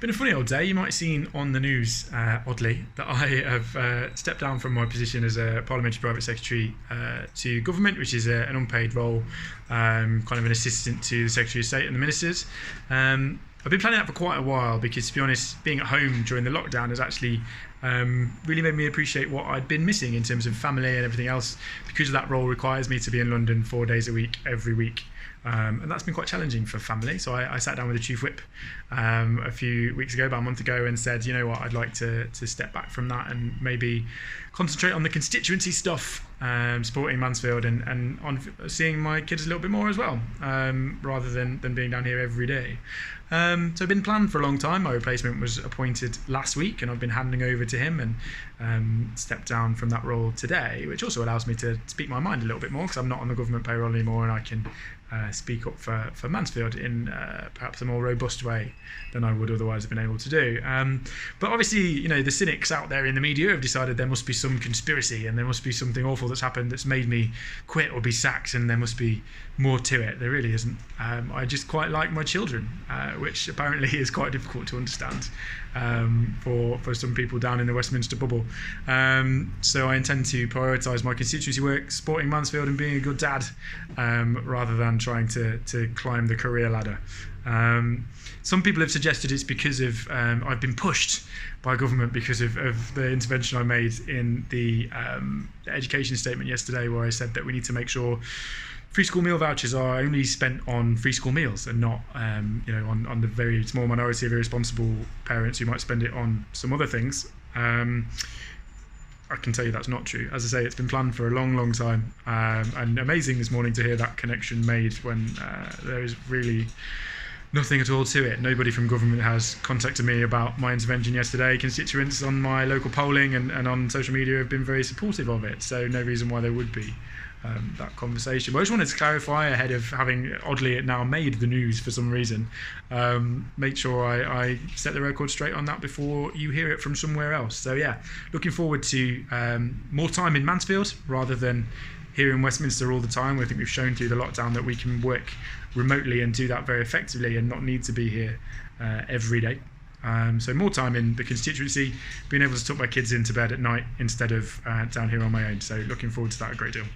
Been a funny old day. You might have seen on the news, oddly, that I have stepped down from my position as a parliamentary private secretary to government, which is an unpaid role, kind of an assistant to the Secretary of State and the ministers. I've been planning that for quite a while because, to be honest, being at home during the lockdown has actually really made me appreciate what I'd been missing in terms of family and everything else, because that role requires me to be in London 4 days a week, every week. And that's been quite challenging for family. So I sat down with the Chief Whip a few weeks ago, about a month ago, and said, you know what, I'd like to step back from that and maybe concentrate on the constituency stuff, supporting Mansfield and on seeing my kids a little bit more as well, rather than being down here every day. So it's been planned for a long time. My replacement was appointed last week, and I've been handing over to him and stepped down from that role today, which also allows me to speak my mind a little bit more, because I'm not on the government payroll anymore, and I can speak up for Mansfield in perhaps a more robust way than I would otherwise have been able to do. But obviously, you know, the cynics out there in the media have decided there must be some conspiracy and there must be something awful that's happened that's made me quit or be sacked, and there must be more to it. There really isn't. I just quite like my children, which apparently is quite difficult to understand for some people down in the Westminster bubble. So I intend to prioritise my constituency work, supporting Mansfield and being a good dad, rather than trying to climb the career ladder. Some people have suggested it's because of I've been pushed by government because of the intervention I made in the education statement yesterday, where I said that we need to make sure free school meal vouchers are only spent on free school meals and not on the very small minority of irresponsible parents who might spend it on some other things. I can tell you that's not true. As I say, it's been planned for a long time, and amazing this morning to hear that connection made when there is really nothing at all to it. Nobody from government has contacted me about my intervention yesterday. Constituents on my local polling and on social media have been very supportive of it, so no reason why there would be that conversation. But I just wanted to clarify ahead of having, oddly, it now made the news for some reason. Make sure I set the record straight on that before you hear it from somewhere else. So yeah, looking forward to more time in Mansfield rather than here in Westminster all the time. I think we've shown through the lockdown that we can work remotely and do that very effectively and not need to be here every day. So more time in the constituency, being able to tuck my kids into bed at night instead of down here on my own. So looking forward to that a great deal.